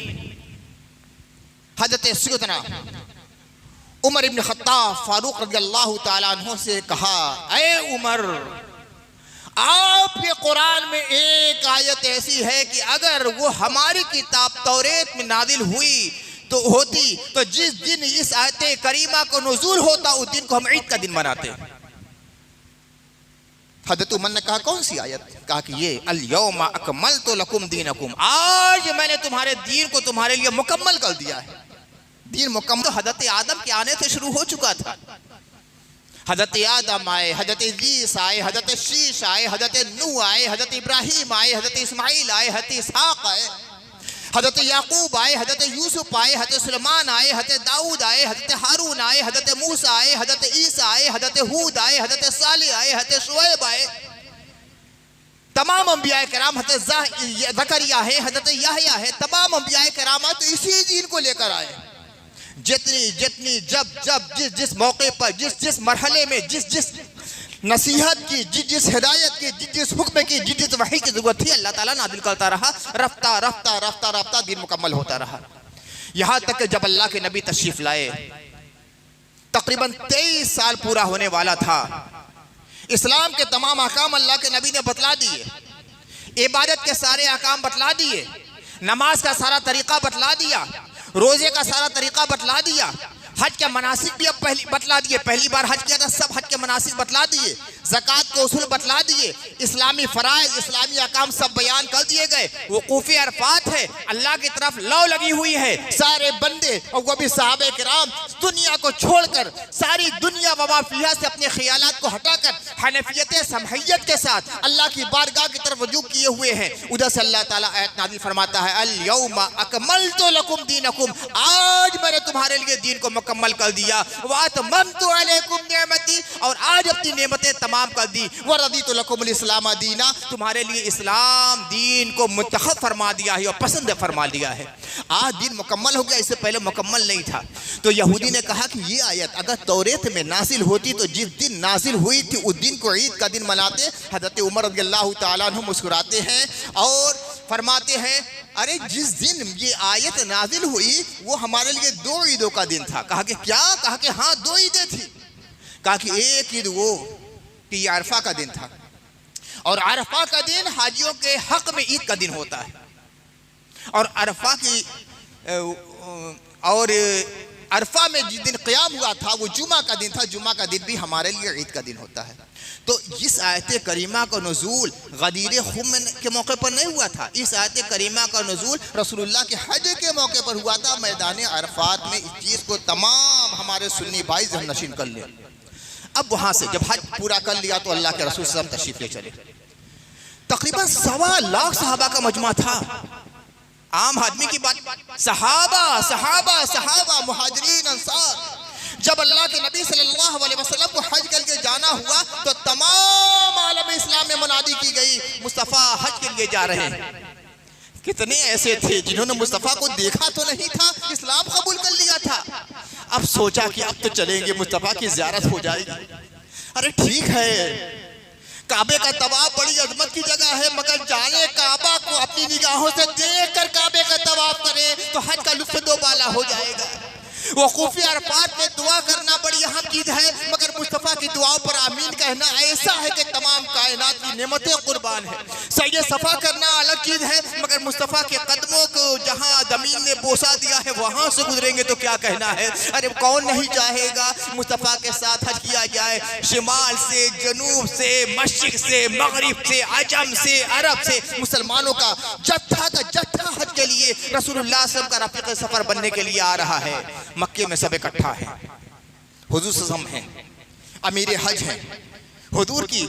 A: हज़रत सैयदना उमर इब्न खत्ताब फारूक रज़ियल्लाहु ताला अन्हु से कहा, ऐ उमर, आप ये कुरान में एक आयत ऐसी है कि अगर वो हमारी किताब तौरेत में नादिल हुई तो होती, तो जिस दिन इस आयत करीमा को नुज़ूल होता उस दिन को हम ईद का दिन मनाते। हज़रत उमर ने कहा, कौन सी आयत? कहा कि ये अल यौमा अकमलतु लकुम दीनकुम, आज मैंने तुम्हारे दीन को तुम्हारे लिए मुकम्मल कर दिया है। दीन मुकम्मल तो हज़रत आदम के आने से शुरू हो चुका था। हज़रत आदम आए, हज़रत इदरीस आए, हज़रत शीश आए, हज़रत नूह आए, हज़रत इब्राहिम आए, हज़रत इस्माइल आए, हज़रत इसहाक आए, हज़रत याकूब आए, हज़रत यूसुफ आए, हज़रत सुलेमान आए, हज़रत दाऊद आए, हज़रत हारून आए, हज़रत मूसा आए, हज़रत ईसा आए, हज़रत हूद आए, हज़रत सालेह आए, हज़रत शुएब आए। तमाम अंबिया कराम, हज़रत ज़करिया है, हज़रत याहया है, तमाम अंबिया कराम तो इसी दीन को लेकर आए। जितनी जितनी जब जब जिस जिस मौके पर, जिस जिस मरहले में, जिस जिस नसीहत की, जिस जिस हिदायत की, जिस जिस हुक्म की, जिस जिस वही की जरूरत थी, अल्लाह ताला नादिल करता रहा। रफ्ता रफ्ता रफ्ता रफ्ता दिन मुकम्मल होता रहा। यहाँ तक कि जब अल्लाह के नबी तशरीफ लाए, तकरीबन 23 साल पूरा होने वाला था। इस्लाम के तमाम अहकाम अल्लाह के नबी ने बतला दिए, इबादत के सारे अहकाम बतला दिए, नमाज का सारा तरीका बतला दिया, रोजे का सारा तरीका बतला दिया, हज के मनासिक भी अब पहली बतला दिए। पहली बार हज किया था, सब हज के मनासिक बतला दिए, ज़कात के उसूल बतला दिए, इस्लामी फराइज, इस्लामी अहकाम सब बयान कर दिए गए। वकूफ़ अरफात है, अल्लाह की तरफ लौ लगी हुई है। सारे बंदे और वो भी सहाबे किराम दुनिया को छोड़कर, सारी दुनिया वमा फिहा से अपने ख्यालात को हटाकर हनफियत समहियत के साथ अल्लाह की बारगाह की तरफ रुजू किए हुए हैं। उधर से अल्लाह ताला आयत नाज़िल फरमाता है, अल यौमा अकमलतु लकुम दीनकुम, आज मैंने तुम्हारे लिए दीन को मुकम्मल कर दिया। व अतममतु अलैकुम नेमत दी और आज अपनी नेमतें तमाम कर दी। व रदीतु लकुमुल इस्लाम दीना, तुम्हारे लिए इस्लाम दीन को मुंतखब फरमा दिया है और पसंद फरमा दिया है। आज दिन मुकम्मल हो गया, इससे पहले मुकम्मल नहीं था। तो यहूदी ने कहा कि ये आयत अगर तौरेत में नाजिल होती तो जिस दिन नाजिल हुई थी उस दिन को ईद का दिन मनाते। हज़रत उमर रज़ियल्लाहु ताला अन्हु मुस्कुराते हैं और फरमाते हैं, अरे जिस दिन ये आयत नाजिल हुई वो हमारे लिए 2 ईदों का दिन था। कहा कि क्या? कहा कि हाँ 2 ईदें थी। कहा कि एक ईद वो कि अरफा का दिन था और अरफा का दिन हाजियों के हक में ईद का दिन होता है और अरफा की और अरफा में जिस दिन क़याम हुआ था वो जुमा का दिन था। जुमा का दिन भी हमारे लिए ईद का दिन होता है। तो इस आयत करीमा का नुज़ूल गदीर खुम के मौके पर नहीं हुआ था। इस आयत करीमा का नुज़ूल रसूलुल्लाह के हज के मौके पर हुआ था। मैदान अरफात में इस चीज़ को तमाम हमारे सुन्नी भाई ज़हनशीन कर लें। अब वहाँ से जब हज पूरा कर लिया तो अल्लाह के रसूल सल्लल्लाहु अलैहि वसल्लम तशरीफ़ ले चले। तकरीबन 1.25 लाख सहाबा का मजमा था। आम आदमी की बात, सहाबा सहाबा सहाबा मुहाजिरीन अंसार। जब अल्लाह के नबी सल्लल्लाहु अलैहि वसल्लम को हज करके जाना हुआ तो तमाम आलम इस्लाम में मुनादी की गई, मुस्तफ़ा हज के लिए जा रहे हैं। कितने ऐसे थे जिन्होंने मुस्तफ़ा को देखा तो नहीं था, इस्लाम कबूल कर लिया था। अब सोचा कि अब तो चलेंगे, मुस्तफ़ा की ज़ियारत हो जाएगी। अरे ठीक है, काबे का तवाफ बड़ी अजमत की जगह है, मगर जाने काबा को अपनी निगाहों से देखकर काबे का तवाफ करें तो हज का लुत्फ़ दोबाला हो जाएगा। वक़ूफ़े अरफ़ात में दुआ करना बड़ी अहम चीज़ है, मगर मुस्तफ़ा की दुआओं पर आमीन कहना ऐसा है कि तमाम कायनात की नेमतें कुर्बान है। सैयद सफ़ा करना अलग चीज़ है, मगर मुस्तफ़ा के कदमों को जहाँ ज़मीन ने बोसा दिया है वहाँ से गुजरेंगे तो क्या कहना है। अरे कौन नहीं चाहेगा मुस्तफ़ा के साथ हज किया जाए। शिमाल से, जनूब से, मशरिक़ से, मगरिब से, अजम से, अरब से मुसलमानों का जत्था हज के लिए रसूलुल्लाह सल्लल्लाहु अलैहि वसल्लम का रफ़ीक़ सफ़र बनने के लिए आ रहा है। मक्के में सब इकट्ठा है, हुजूर सल्लल्लाहु अलैहि वसल्लम हैं, अमीर हज हैं, हुजूर की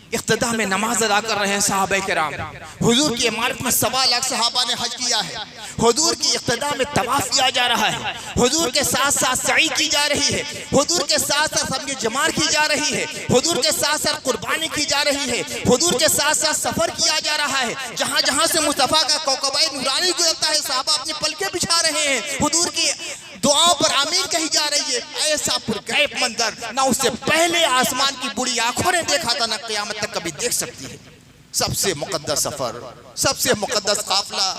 A: इख्तिदा में नमाज अदा कर रहे हैं सहाबा किराम। हुजूर की इमारत में 1.25 लाख सहाबा ने हज किया है। हुजूर की इख्तिदा में तवाफ किया जा रहा है, हुजूर के साथ साथ सई की जा रही है, हुजूर के साथ साथ सबके जमार की जा रही है, हुजूर के साथ साथ कुर्बानी की जा रही है, हुजूर के साथ साथ सफर किया जा रहा है। जहाँ जहाँ से मुस्तफ़ा का कौकबाए नूरानी गुजरता है सहाबा अपनी पलकें बिछा रहे हैं, हुजूर की दुआओं पर आमीन कही जा रही है। ऐसा पुरगैब मंजर ना उससे पहले आसमान की बुरी आंखों ने देखा था, ना क़यामत तक कभी देख सकती है। सबसे मुकद्दस सफर, सबसे मुकद्दस काफिला,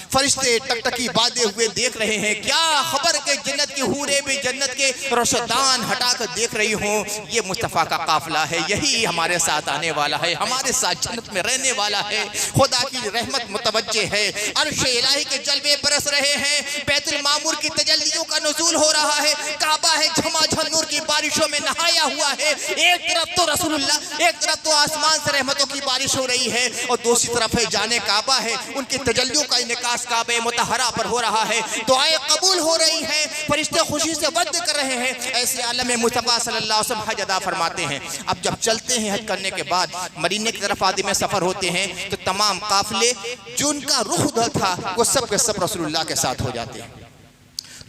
A: फरिश्ते टकटकी बांधे हुए देख रहे हैं। क्या खबर के जन्नत की हूरें भी जन्नत के रोशनदान हटाकर देख रही हूँ। ये मुस्तफ़ा का काफिला है, यही हमारे साथ आने वाला है, हमारे साथ जन्नत में रहने वाला है। खुदा की रहमत मुतवज्जे है, अर्श इलाही के जलवे बरस रहे हैं, बैतुल मामूर की तजल्लियों का नुज़ूल हो रहा है, काबा है झमाझम नूर की बारिशों में नहाया हुआ है। एक तरफ तो रसूलुल्लाह, एक तरफ तो आसमान से रहमतों की बारिश हो रही है और दूसरी तरफ है जाने काबा है, उनकी तजल्लियों का निकास काबे मुतहरा पर हो रहा है। दुआएं कबूल हो रही हैं, फरिश्ते खुशी से वद कर रहे हैं। ऐसे आलम में मुस्तफ़ा सल्लल्लाहु अलैहि वसल्लम हज अदा फरमाते हैं। अब जब चलते हैं हज करने के बाद मदीने की तरफ आदमी सफर होते हैं तो तमाम काफिले जो उनका रुख उधर था वो सब के सब रसूलुल्लाह के साथ हो जाते हैं।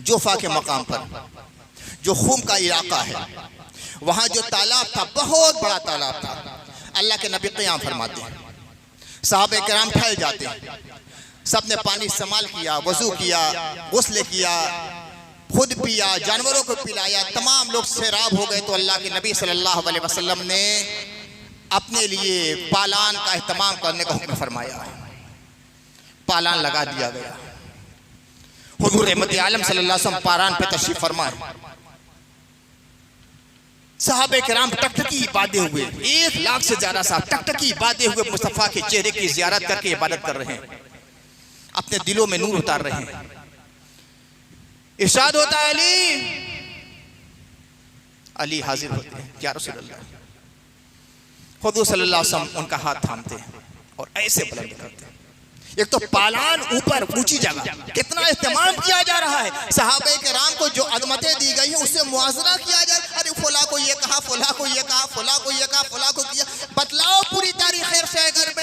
A: जोफा के मकाम पर जो खूम का इलाका है वहाँ जो तालाब था, बहुत बड़ा तालाब था, अल्लाह के नबी क़याम फरमाते हैं, सहाबे किराम ठहर जाते हैं, सब ने पानी इस्तेमाल किया, वज़ू किया, गुस्ल किया, खुद पिया, जानवरों को पिलाया, तमाम लोग सैराब हो गए। तो अल्लाह के नबी सल्लल्लाहु अलैहि वसल्लम ने अपने लिए पालान का एहतमाम करने का हुक्म फरमाया। पालान लगा दिया गया। हुज़ूर रहमत आलम सल्लल्लाहु अलैहि वसल्लम पारान पे तशरीफ फरमाए। सहाबे किराम टकटकी बांधे हुए, 1 लाख से ज्यादा साहब टकटकी बांधे हुए मुस्तफ़ा के चेहरे की ज़ियारत करके इबादत कर रहे हैं, अपने दिलों में नूर उतार रहे हैं। इरशाद होता है अली हाजिर होते हैं, या रसूलल्लाह। हुज़ूर सल्लल्लाहु अलैहि वसल्लम उनका हाथ थामते हैं और ऐसे बुलंद करते हैं। एक तो पालान ऊपर ऊंची जगह, कितना इस्तेमाल किया जा रहा है। सहाबे किराम को जो अज़मतें दी गई हैं उससे मुआज़ना किया जाए। अरे फुला को ये कहा, फुला को ये कहा, फुला को ये कहा, फुला को किया, बतलाओ पूरी तारीख़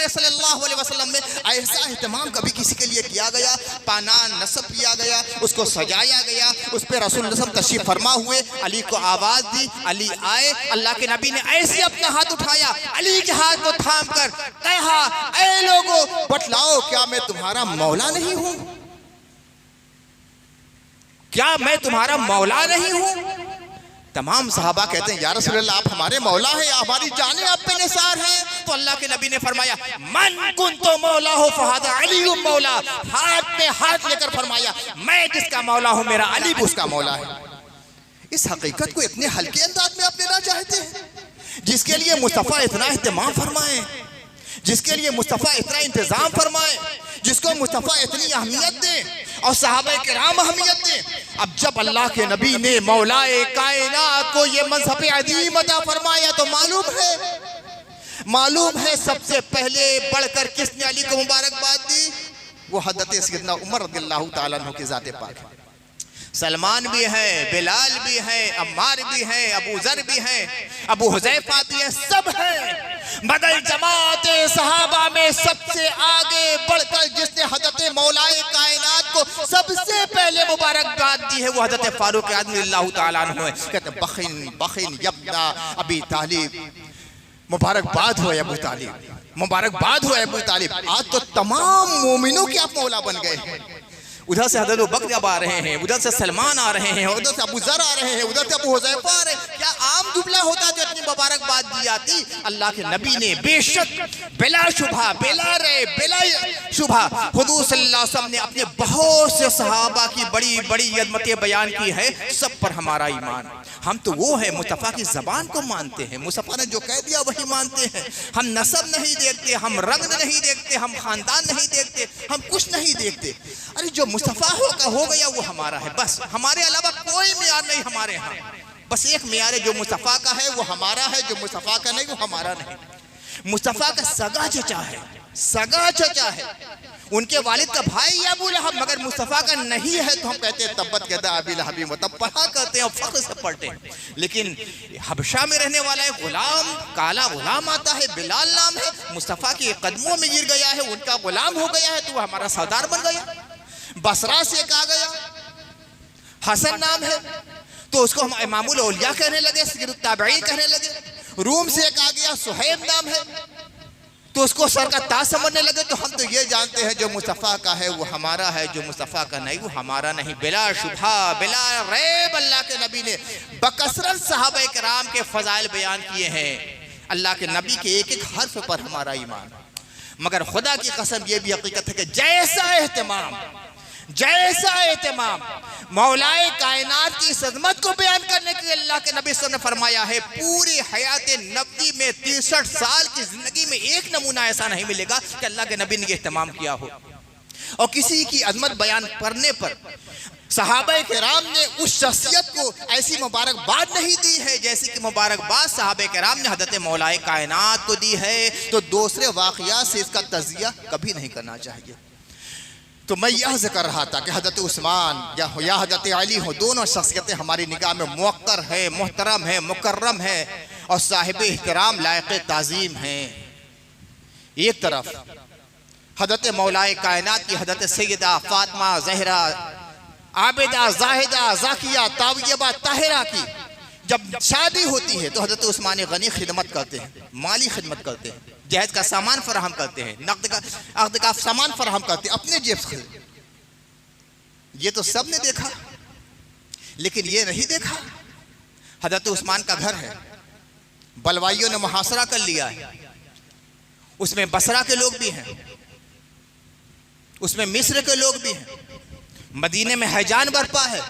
A: सल्लल्लाहु अलैहि वसल्लम में ऐसा एहतमाम कभी किसी के लिए किया गया। पालान नसब किया गया, उसको सजाया गया, उस पर रसूल तशरीफ फरमा हुए, अली को आवाज़ दी, अली आए। अल्लाह के नबी ने ऐसे अपना हाथ उठाया, अली के हाथ को थाम कर कहा, ऐ लोगों बतलाओ, क्या मैं तुम्हारा मौला नहीं हूं? क्या मैं तुम्हारा मौला नहीं हूं? तमाम सहाबा कहते हैं, या रसूल अल्लाह, आप हमारे मौला हैं, हमारी जानें आप पे निसार हैं। तो अल्लाह के नबी ने फरमाया, मन कुंतु मौला हो फहादा अली मौला। हाथ में हाथ लेकर फरमाया, मैं जिसका मौला हूं, मेरा अली भी उसका मौला है। इस हकीकत को इतने हल्के अंदाज में आप लेना चाहते हैं, जिसके लिए मुस्तफ़ा इतना इत्तेमाम फरमाए, जिसके लिए मुस्तफ़ा इतना इंतजाम फरमाए, जिसको मुस्तफ़ा इतनी अहमियत दे और सहाबा किराम अहमियत दे। अब जब अल्लाह के नबी ने मौलाए कायनात को ये मनसब अज़ीम अता फरमाया, तो मालूम है सबसे पहले बढ़कर किसने अली को मुबारकबाद दी? वो हज़रत सैयदना उमर रज़ियल्लाहु ताला अन्हु के ज़ाते पाक है। सलमान भी है, बिलाल भी है, अम्मार भी है, अबू ज़र भी है, अबू हुज़ैफा भी है, सब है। बदल जमात सहाबा में सबसे आगे बढ़कर जिसने हज़रत मौलाए कायनात को सबसे पहले मुबारकबाद दी है, वो हज़रत फारूक आज़म रज़ियल्लाहु ताला अन्हु है। कहते हैं, बखिन यब्ना अबी तालिब, मुबारकबाद हो अबू तालिब, मुबारकबाद हो अबू तालिब। आज तो तमाम मोमिनों के आप मौला बन गए हैं। उधर से हज़रत बकर अब आ रहे हैं, उधर से सलमान आ रहे हैं, उधर से अबू ज़र आ रहे हैं, उधर से अबू हुज़ैफा आ रहे हैं। क्या आम जुमला होता जो इतनी मुबारकबाद दी जाती? अल्लाह के नबी ने बेशक बिला शुबा, बिला रे, बिला शुबा हुज़ूर सल्लल्लाहु अलैहि वसल्लम ने अपने बहुत से सहाबा की बड़ी बड़ी अज़मतें बयान की है। सब पर हमारा ईमान। हम तो वो है मुस्तफ़ा की ज़बान को मानते हैं, मुस्तफ़ा ने जो कह दिया वही मानते हैं। हम नसब नहीं देखते, हम रंग नहीं देखते, हम खानदान नहीं देखते, हम कुछ नहीं देखते। अरे जो मुस्तफ़ा हो गया वो हमारा है, बस। हमारे अलावा कोई मियार नहीं हमारे यहाँ। बस एक मियार है, जो मुस्तफ़ा का है वो हमारा है, जो मुस्तफ़ा का नहीं वो हमारा नहीं। मुस्तफ़ा का सगा चचा है, सगा चचा है, उनके वालिद का भाई अबू लहब, मगर मुस्तफ़ा का नहीं है। तो हम कहते हैं तब्बत यदा अबी लहब, तब पढ़ा करते हैं और फख्र से पढ़ते हैं। लेकिन हबशा में रहने वाला एक गुलाम, काला गुलाम आता है, बिलाल नाम है, मुस्तफ़ा के कदमों में गिर गया है, उनका गुलाम हो गया है, तो वह हमारा सरदार बन गया। बसरा से एक आ गया, हसन नाम है, तो उसको हम इमामुल औलिया कहने लगे, सय्यदुत ताबईन कहने लगे। रूम से एक आ गया, सुहैब नाम है, तो उसको सर का ताज समझने लगे। तो हम तो ये जानते हैं जो मुस्तफ़ा का है वो हमारा है, जो मुस्तफ़ा का नहीं वो हमारा नहीं। बिला शुबहा बिला रैब अल्लाह के नबी ने बकसरत सहाबा किराम के फ़ज़ाइल बयान किए हैं। अल्लाह के नबी के एक एक हर्फ पर हमारा ईमान। मगर खुदा की कसम ये भी हकीकत है कि जैसा एहतमाम मौलाए कायनात की इस अज़मत को बयान करने के लिए अल्लाह के नबी सल्लल्लाहु अलैहि वसल्लम ने फरमाया है, पूरी हयात नबी में 63 साल की जिंदगी में एक नमूना ऐसा नहीं मिलेगा कि अल्लाह के नबी ने एहतमाम किया हो। और किसी की अज़मत बयान करने पर सहाबा किराम ने उस शख्सियत को ऐसी मुबारकबाद नहीं दी है जैसी कि मुबारकबाद सहाबा किराम ने हज़रत मौलाए कायनात को दी है। तो दूसरे वाक़ियात से इसका तज़किया कभी नहीं करना चाहिए। तो मैं यह ज़िक्र रहा था कि हज़रत उस्मान या हज़रत अली हो, दोनों शख्सियतें हमारी निगाह में मुवक्कर है, मुहतरम है, मुकर्रम है और साहिब इहतराम लायक ताज़ीम है। एक तरफ हज़रत मौलाए कायनात की हज़रत सैयदा फ़ातिमा ज़हरा आबिदा ज़ाहिदा ज़ाकिया तावियबा ताहिरा की जब शादी होती है तो हज़रत उस्मान गनी खिदमत करते हैं, माली खिदमत करते हैं, जहेज का सामान फराहम करते हैं, नक़द का सामान फराहम करते हैं अपने जेब से। ये तो सब ने देखा, लेकिन ये नहीं देखा हज़रत उस्मान का घर है, बलवाइयों ने मुहासरा कर लिया है, उसमें बसरा के लोग भी हैं, उसमें मिस्र के लोग भी हैं, मदीने में हैजान बरपा है।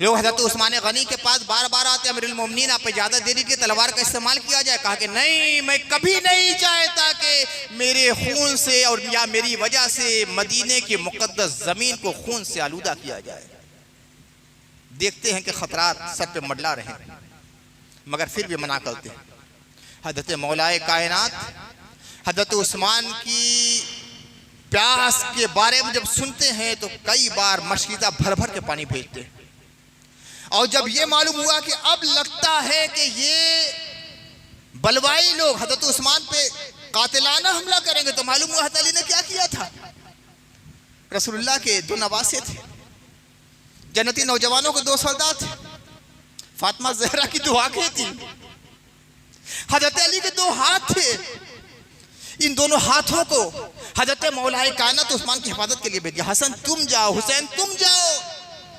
A: लोग हज़रत उस्मान गनी के पास बार बार आते हैं, अमीरुल मोमिनीन आप इजाज़त दे दी कि तलवार का इस्तेमाल किया जाए। कहा कि नहीं, मैं कभी नहीं चाहता कि मेरे खून से और या मेरी वजह से मदीने की मुक़द्दस ज़मीन को खून से आलूदा किया जाए। देखते हैं कि ख़तरात सर पे मंडला रहे हैं, मगर फिर भी मना करते हैं। हज़रत मौलाए कायनात हज़रत उस्मान की प्यास के बारे में जब सुनते हैं तो कई बार मशकीज़ा भर भर के पानी भेजते हैं। और जब ये मालूम हुआ कि अब लगता है कि ये बलवाई लोग हज़रत उस्मान पे कातिलाना हमला करेंगे, तो मालूम हुआ हज़रत अली ने क्या किया था। रसूलुल्लाह के दो नवासे थे, जन्नती नौजवानों के दो सरदार थे। फातिमा ज़हरा की दो आंखें थी, हजरत अली के दो हाथ थे। इन दोनों हाथों को हजरत मौलाए कायनात उस्मान की हिफाजत के लिए भेज दिया। हसन तुम जाओ, हुसैन तुम जाओ,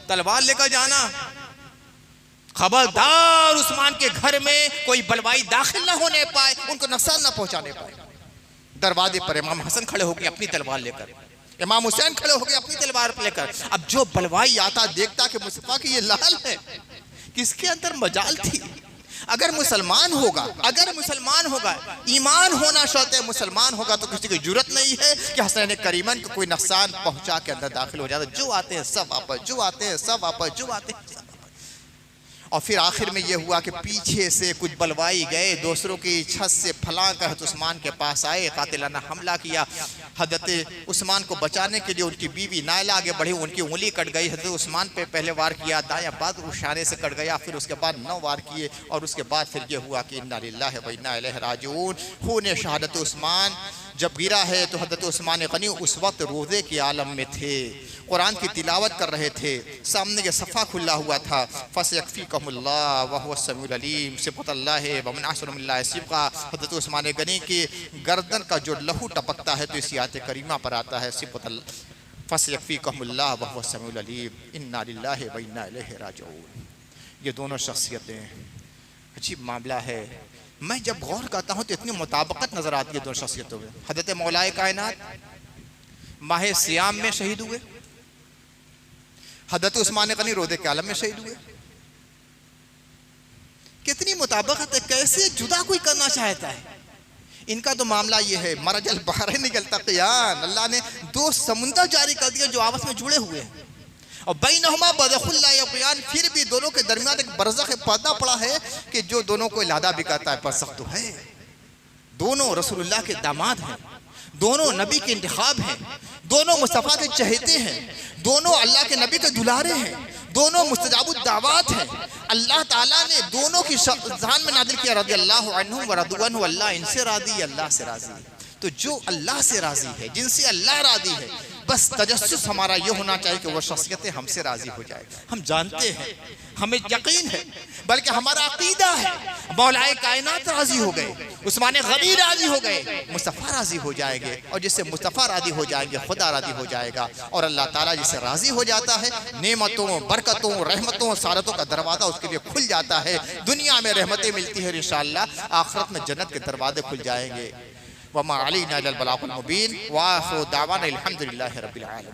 A: तलवार लेकर जाना, खबरदार उस्मान के घर में कोई बलवाई दाखिल ना होने पाए, उनको नुकसान ना पहुंचाने पाए। दरवाजे पर इमाम हसन खड़े हो गए अपनी तलवार लेकर, इमाम हुसैन खड़े हो गए अपनी तलवार लेकर। अब जो बलवाई आता देखता कि मुस्तफा की ये लाल है, किसके अंदर मजाल थी। अगर मुसलमान होगा, ईमान होना शर्त है, मुसलमान होगा तो किसी की जुर्रत नहीं है कि हसनैन करीमन को कोई नुकसान पहुंचा के अंदर दाखिल हो जाता। जो आते हैं सब वापस, जो आते हैं सब वापस, जो आते हैं सब वापस। और फिर आखिर में यह हुआ कि पीछे से कुछ बलवाई गए, दूसरों की छत से फलां कर हज़रत उस्मान के पास आए, कातिलाना हमला किया। हज़रत उस्मान को बचाने के लिए उनकी बीवी नायला आगे बढ़ी, उनकी उंगली कट गई। हज़रत उस्मान पे पहले वार किया, दायां बाजू इशारे से कट गया, फिर उसके बाद 9 वार किए। और उसके बाद फिर यह हुआ कि इन्ना लिल्लाहि व इन्ना इलैहि राजिऊन। खून शहादत उस्मान जब गिरा है तो हज़रत उस्मान गनी उस वक्त रोज़े के आलम में थे, कुरान की तिलावत कर रहे थे, सामने ये सफ़ा खुला हुआ था। फसयकफ़ीकुमुल्लाह व हुवस समीउल अलीम, सिफ़तुल्लाहि व मन अहसनु मिनल्लाहि सिफ़ा। हज़रत उस्मान गनी की गर्दन का जो लहू टपकता है तो इस आयत करीमा पर आता है, फसयकफ़ीकुमुल्लाह व हुवस समीउल अलीम, इन्ना लिल्लाहि व इन्ना इलैहि राजिऊन। ये दोनों शख्सियतें, अजीब मामला है। मैं जब गौर करता हूँ तो इतनी मुताबकत नज़र आती है दोनों शख्सियतों में। हज़रत मौलाए कायनात माह सियाम में शहीद हुए, हज़रत उस्मान गनी रोज़े के आलम में शहीद हुए। कितनी मुताबकत है, कैसे जुदा कोई करना चाहता है। इनका तो मामला ये है, मरजल बहरैन यल्तक़ियान, अल्लाह ने 2 समुंदर जारी कर दिए जो आपस में जुड़े हुए हैं। और बैनहुमा बरज़ख़ुन ला यब्ग़ियान, फिर भी दोनों के दरमियान एक बरज़ख़ पर्दा पड़ा है कि जो दोनों को लादा भी करता है, बरज़ख़ तो है। दोनों रसूलुल्लाह के दामाद हैं, दोनों नबी के इंतखाब हैं, दोनों मुस्तफ़ा के चहेते हैं, दोनों अल्लाह के नबी के दुलारे हैं, दोनों मुस्तजाबुद दावत हैं। अल्लाह ताला ने दोनों की शान में नाज़िल किया, रज़ियल्लाहु अन्हुम व रदू अन्हु, अल्लाह इनसे राज़ी, अल्लाह से राज़ी। तो जो अल्लाह से राज़ी है, जिनसे अल्लाह राज़ी है, बस तजस्सुस हमारा ये होना चाहिए कि वह शख्सियतें हमसे राज़ी हो जाए। हम जानते हैं, हमें यकीन है, बल्कि हमारा अकीदा है, मौलाए कायनात राज़ी हो गए, उस्मान गनी राज़ी हो गए, मुस्तफ़ा राज़ी हो जाएंगे। और जिससे मुस्तफ़ा राज़ी हो जाएंगे, खुदा राज़ी हो जाएगा। और अल्लाह ताला जिससे राज़ी हो जाता है, नेमतों, बरकतों, रहमतों, सारतों का दरवाज़ा उसके लिए खुल जाता है। दुनिया में रहमतें मिलती है, इंशाअल्लाह आखिरत में जन्नत के दरवाजे खुल जाएंगे। वमा अलैना इल्लल बलागुल मुबीन व आखिरु दावाना अल्हम्दुलिल्लाहि रब्बिल आलमीन।